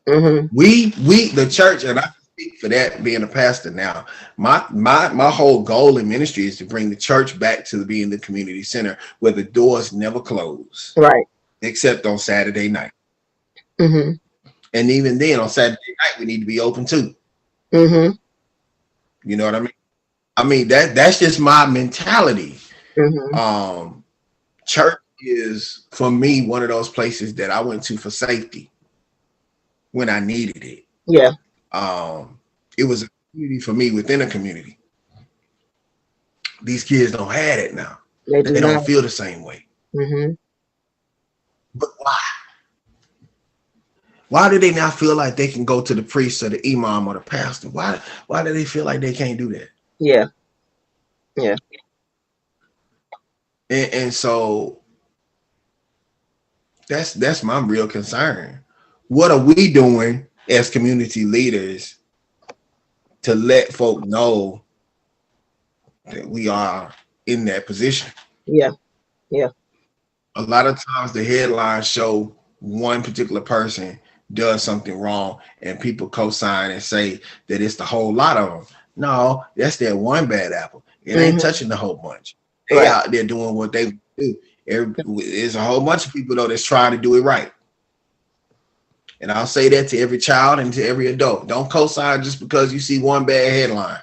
Mm-hmm. We the church, and I speak for that being a pastor now. My whole goal in ministry is to bring the church back to being the community center where the doors never close. Right. Except on Saturday night. Mm-hmm. And even then on Saturday night we need to be open too. Mm-hmm. You know what I mean? I mean that's just my mentality. Mm-hmm. Church is, for me, one of those places that I went to for safety when I needed it. Yeah. It was a community for me within a community. These kids don't have it now. They don't feel the same way. Mm-hmm. But why? Why do they not feel like they can go to the priest or the imam or the pastor? Why do they feel like they can't do that? Yeah. Yeah. And so that's my real concern. What are we doing as community leaders to let folk know that we are in that position? Yeah. Yeah. A lot of times the headlines show one particular person does something wrong and people co-sign and say that it's the whole lot of them. No, that's that one bad apple. It ain't touching the whole bunch. They out there doing what they do. There's a whole bunch of people though that's trying to do it right. And I'll say that to every child and to every adult. Don't co-sign just because you see one bad headline.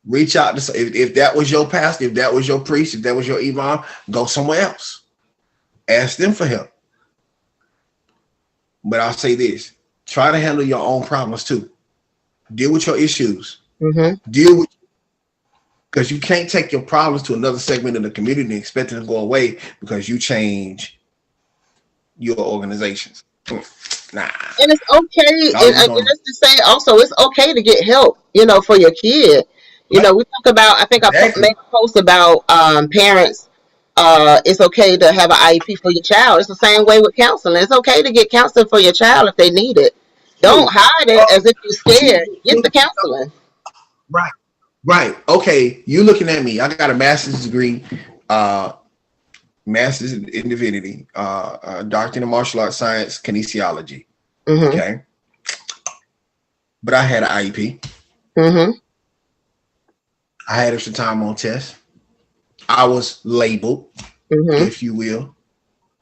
Reach out to if that was your pastor, if that was your priest, if that was your imam, go somewhere else. Ask them for help. But I'll say this: try to handle your own problems too. Deal with your issues. Deal with, because you can't take your problems to another segment of the community and expect them to go away because you change your organizations. Nah. And it's okay. And just to say also, it's okay to get help, for your kid. We talk about, I think I made a post about parents. It's okay to have an IEP for your child. It's the same way with counseling. It's okay to get counseling for your child if they need it. Don't hide it as if you're scared. Get the counseling. Right. Okay. You looking at me. I got a master's degree, master's in divinity, doctorate in martial arts science, kinesiology. Okay. But I had an IEP. I had extra time on tests. I was labeled, if you will,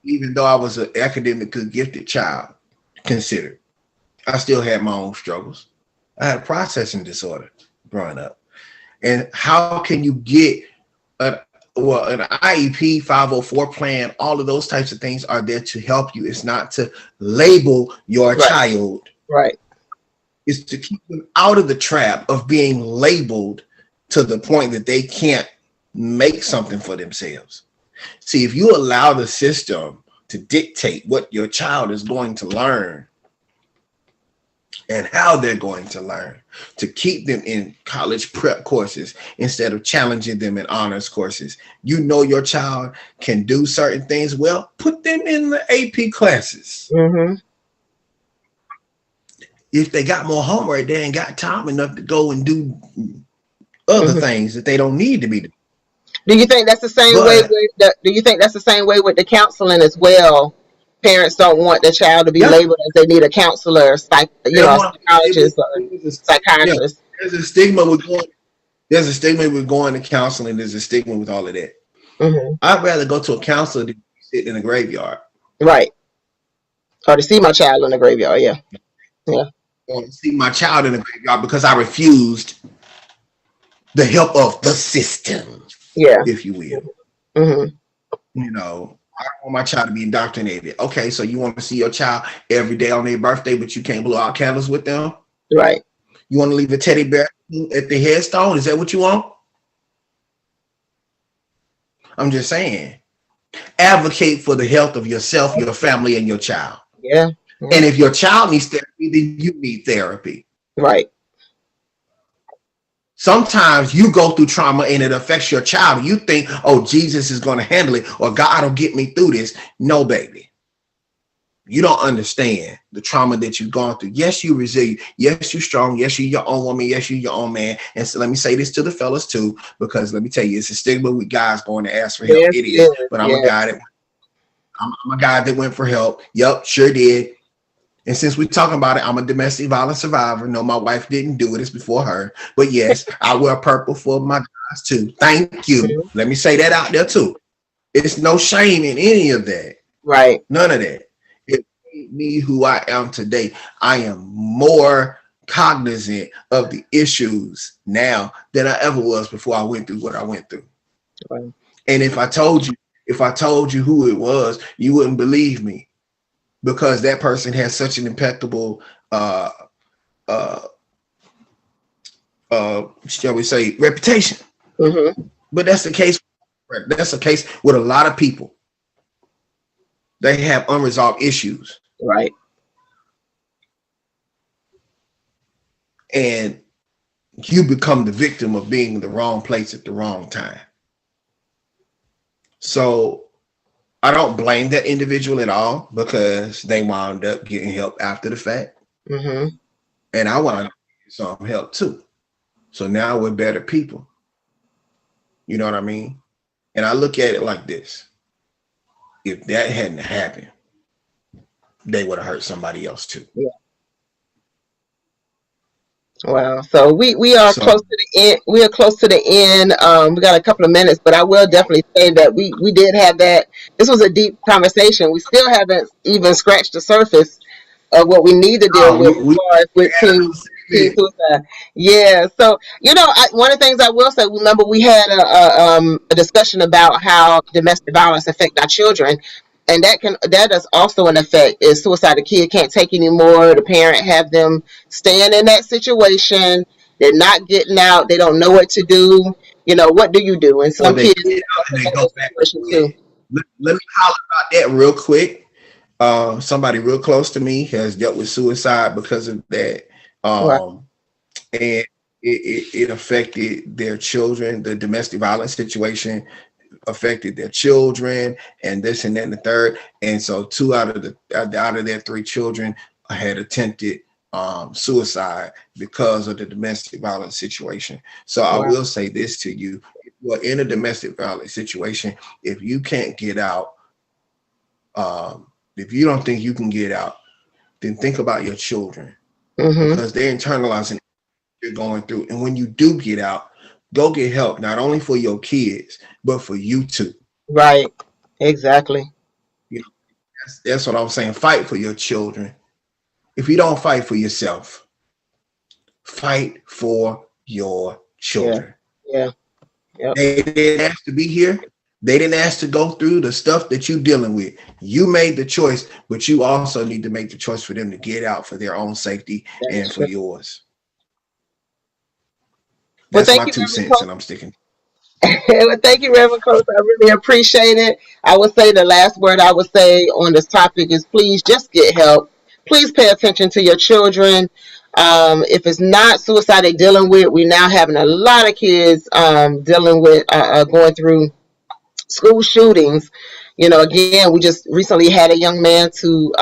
even though I was an academically gifted child, considered. I still had my own struggles. I had a processing disorder growing up. And how can you get an IEP, 504 plan, all of those types of things are there to help you. It's not to label your child. Right. It's to keep them out of the trap of being labeled to the point that they can't make something for themselves. See, if you allow the system to dictate what your child is going to learn and how they're going to learn, to keep them in college prep courses instead of challenging them in honors courses, your child can do certain things well, put them in the AP classes. If they got more homework, they ain't got time enough to go and do other things that they don't need to be doing. Do you think that's the same way? Do you think that's the same way with the counseling as well? Parents don't want their child to be labeled as they need a counselor, psychologist, or psychiatrist. There's a stigma with going. There's a stigma with going to counseling. There's a stigma with all of that. I'd rather go to a counselor than sit in a graveyard. Right. Or to see my child in the graveyard. Yeah. Or to see my child in the graveyard because I refused the help of the system. Yeah. If you will. I don't want my child to be indoctrinated. Okay, so you want to see your child every day on their birthday, but you can't blow out candles with them? Right. You want to leave a teddy bear at the headstone? Is that what you want? I'm just saying. Advocate for the health of yourself, your family, and your child. Yeah. And if your child needs therapy, then you need therapy. Right. Sometimes you go through trauma and it affects your child. You think, oh, Jesus is going to handle it or God will get me through this. No, baby. You don't understand the trauma that you've gone through. Yes, you're resilient. Yes, you're strong. Yes, you're your own woman. Yes, you're your own man. And so let me say this to the fellas too, because let me tell you, it's a stigma with guys going to ask for help. It is. But I'm a guy that went for help. Yep, sure did. And since we're talking about it, I'm a domestic violence survivor. No, my wife didn't do it. It's before her. But yes, I wear purple for my guys too. Thank you. Let me say that out there too. It's no shame in any of that. Right. None of that. It made me who I am today. I am more cognizant of the issues now than I ever was before I went through what I went through. Right. And if I told you who it was, you wouldn't believe me. Because that person has such an impeccable, shall we say, reputation. But that's the case. That's the case with a lot of people. They have unresolved issues. Right. And you become the victim of being in the wrong place at the wrong time. So I don't blame that individual at all because they wound up getting help after the fact. And I wound up getting some help too. So now we're better people. You know what I mean? And I look at it like this. If that hadn't happened, they would have hurt somebody else too. Wow. So we are So close to the end. We are close to the end. We got a couple of minutes, but I will definitely say that we did have that. This was a deep conversation. We still haven't even scratched the surface of what we need to deal with as we far as with teen suicide. Yeah. So one of the things I will say. Remember, we had a discussion about how domestic violence affect our children, and that is also an effect. Is suicide? The kid can't take anymore. The parent have them staying in that situation. They're not getting out. They don't know what to do. What do you do? And or some they kids get are out and in they go that back situation again. too. Let me holler about that real quick. Somebody real close to me has dealt with suicide because of that. Right. And it affected their children. The domestic violence situation affected their children, and this and that and the third. And so two out of their three children had attempted suicide because of the domestic violence situation. So I Wow. will say this to you: if you are in a domestic violence situation, if you can't get out, if you don't think you can get out, then think about your children Mm-hmm. because they're internalizing what you're going through. And when you do get out, go get help, not only for your kids, but for you too. Right. Exactly. You know, that's what I'm saying. Fight for your children. If you don't fight for yourself, fight for your Yeah. children. Yeah. Yep. They didn't ask to be here. They didn't ask to go through the stuff that you're dealing with. You made the choice, but you also need to make the choice for them to get out for their own safety That's and for true. yours. Well, That's thank my you, two Reverend cents, and I'm sticking. Well, thank you, Reverend Coach. I really appreciate it. I would say the last word I would say on this topic is please just get help. Please pay attention to your children. If it's not suicide they're dealing with, we're now having a lot of kids dealing with going through school shootings. Again, we just recently had a young man to,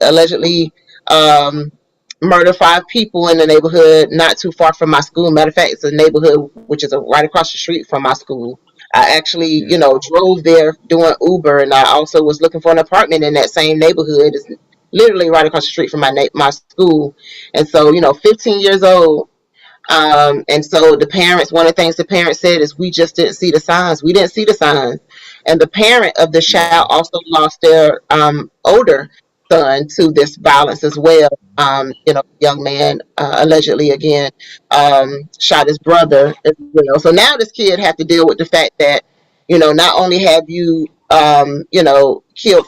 allegedly um, murder 5 people in the neighborhood not too far from my school. Matter of fact, it's a neighborhood which is right across the street from my school. I actually, Yeah. drove there doing Uber, and I also was looking for an apartment in that same neighborhood. It's literally right across the street from my school, and so 15 years old. And so one of the things the parents said is, we just didn't see the signs. We didn't see the signs. And the parent of the child Yeah. also lost their older son to this violence as well. Young man allegedly again shot his brother as well. So now this kid has to deal with the fact that, not only have you, killed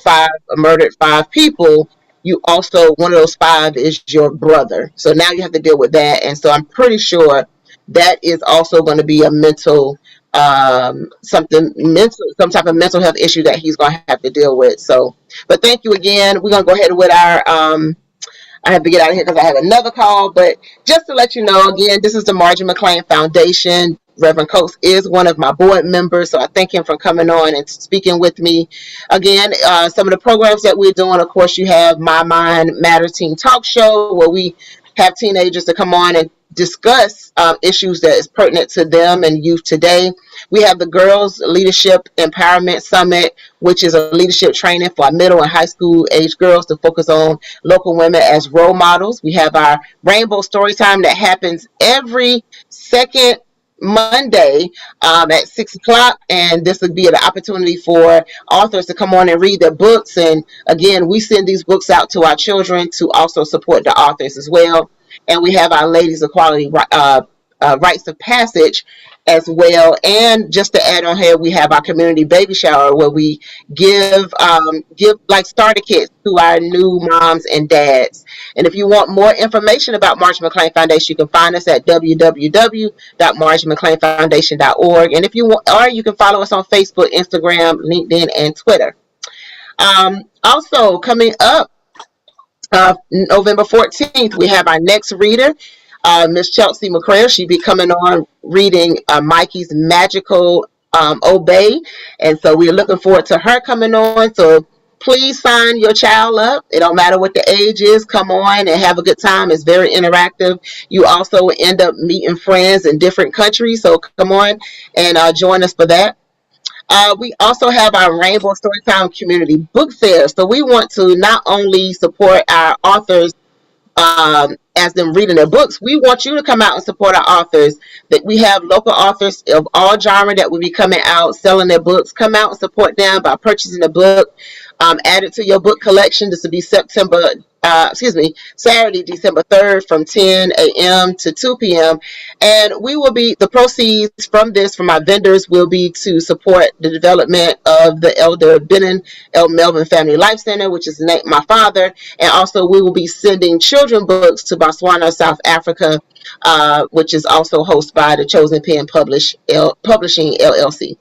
murdered 5 people, you also one of those 5 is your brother. So now you have to deal with that, and so I'm pretty sure that is also going to be a mental some type of mental health issue that he's going to have to deal with. So, but thank you again. We're going to go ahead with our I have to get out of here because I have another call. But just to let you know, again, this is the Margie McLean Foundation. Reverend Coates is one of my board members, so I thank him for coming on and speaking with me. Again, some of the programs that we're doing, of course, you have My Mind Matters Teen Talk Show, where we have teenagers to come on and discuss issues that is pertinent to them and youth today. We have the Girls Leadership Empowerment Summit, which is a leadership training for our middle and high school age girls to focus on local women as role models. We have our Rainbow Storytime that happens every second Monday at 6 o'clock, and this would be an opportunity for authors to come on and read their books. And again, we send these books out to our children to also support the authors as well. And we have our Ladies Equality Rites of Passage as well. And just to add on here, we have our community baby shower where we give like starter kits to our new moms and dads. And if you want more information about Margie McLean Foundation, you can find us at www.margiemcleanfoundation.org. And if you want, or you can follow us on Facebook, Instagram, LinkedIn, and Twitter. Also coming up, November 14th, we have our next reader, Miss Chelsea McCrae. She'll be coming on reading Mikey's Magical Obey. And so we're looking forward to her coming on. So please sign your child up. It don't matter what the age is. Come on and have a good time. It's very interactive. You also end up meeting friends in different countries. So come on and join us for that. We also have our Rainbow Storytime Community Book Fair. So we want to not only support our authors as them reading their books, we want you to come out and support our authors. That we have local authors of all genre that will be coming out selling their books. Come out and support them by purchasing a book. Add it to your book collection. This will be Saturday, December 3rd from 10 a.m. to 2 p.m. And the proceeds from this, from our vendors, will be to support the development of the Elder Benin L. Melvin Family Life Center, which is my father. And also we will be sending children books to Botswana, South Africa, which is also hosted by the Chosen Pen Publishing LLC.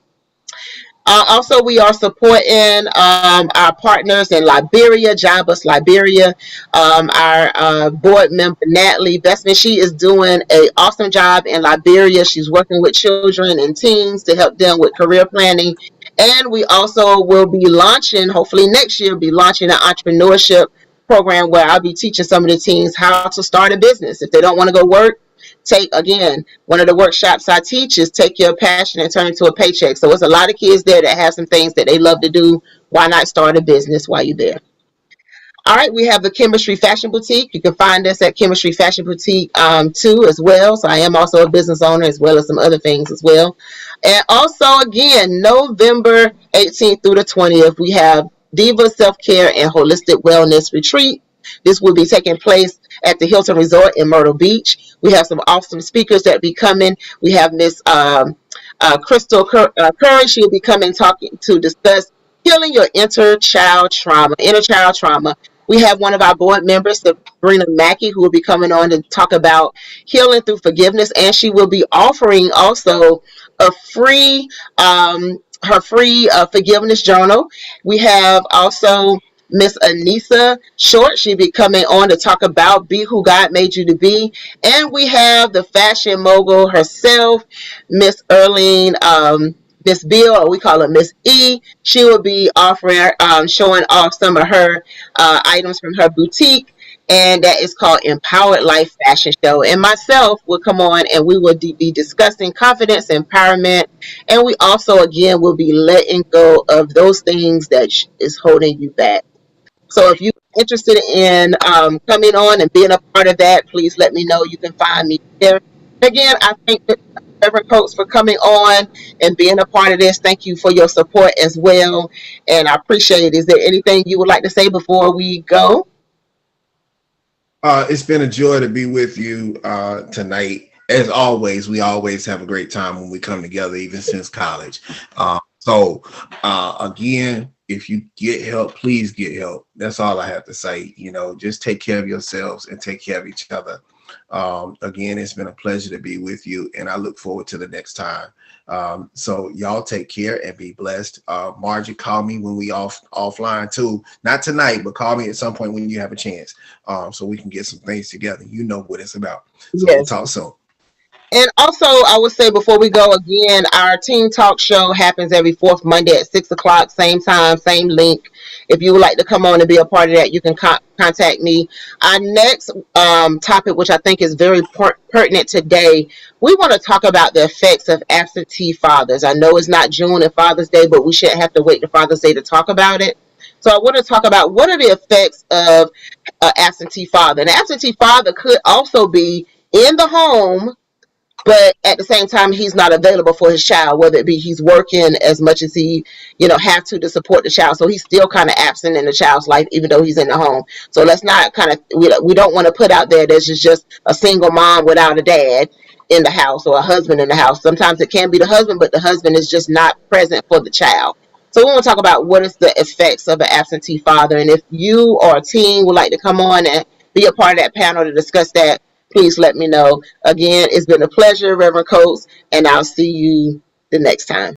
Also, we are supporting our partners in Liberia, Job Us Liberia. Our board member, Natalie Bestman, she is doing an awesome job in Liberia. She's working with children and teens to help them with career planning. And we also will be launching, hopefully next year, be launching an entrepreneurship program where I'll be teaching some of the teens how to start a business. If they don't want to go work, one of the workshops I teach is take your passion and turn it into a paycheck. So there's a lot of kids there that have some things that they love to do. Why not start a business while you're there? All right, we have the Chemistry Fashion Boutique. You can find us at Chemistry Fashion Boutique too as well. So I am also a business owner as well as some other things as well. And also, again, November 18th through the 20th, we have Diva Self-Care and Holistic Wellness Retreat. This will be taking place at the Hilton Resort in Myrtle Beach. We have some awesome speakers that be coming. We have Miss Crystal Curry. She will be coming talking to discuss healing your inner child trauma. We have one of our board members, Sabrina Mackey, who will be coming on to talk about healing through forgiveness, and she will be offering also a free forgiveness journal. We have also Miss Anissa Short. She'll be coming on to talk about Be Who God Made You to Be. And we have the fashion mogul herself, Miss Erlene, Miss Bill, or we call her Miss E. She will be offering, showing off some of her items from her boutique. And that is called Empowered Life Fashion Show. And myself will come on and we will be discussing confidence, empowerment. And we also, again, will be letting go of those things that is holding you back. So if you're interested in coming on and being a part of that, please let me know. You can find me there. Again, I thank Reverend Coates for coming on and being a part of this. Thank you for your support as well. And I appreciate it. Is there anything you would like to say before we go? It's been a joy to be with you tonight. As always, we always have a great time when we come together, even since college. Again, if you get help, please get help. That's all I have to say. Just take care of yourselves and take care of each other. Again, it's been a pleasure to be with you, and I look forward to the next time. So y'all take care and be blessed. Margie, call me when we offline too. Not tonight, but call me at some point when you have a chance, so we can get some things together. You know what it's about. So yes. We'll talk soon. And also, I would say before we go, again, our Teen Talk show happens every fourth Monday at 6 o'clock, same time, same link. If you would like to come on and be a part of that, you can contact me. Our next topic, which I think is very pertinent today, we want to talk about the effects of absentee fathers. I know it's not June and Father's Day, but we shouldn't have to wait to Father's Day to talk about it. So I want to talk about what are the effects of an absentee father. An absentee father could also be in the home, but at the same time, he's not available for his child, whether it be he's working as much as he, have to support the child. So he's still kind of absent in the child's life, even though he's in the home. So let's not we don't want to put out there that it's just a single mom without a dad in the house or a husband in the house. Sometimes it can be the husband, but the husband is just not present for the child. So we want to talk about what is the effects of an absentee father. And if you or a teen would like to come on and be a part of that panel to discuss that, please let me know. Again, it's been a pleasure, Reverend Coates, and I'll see you the next time.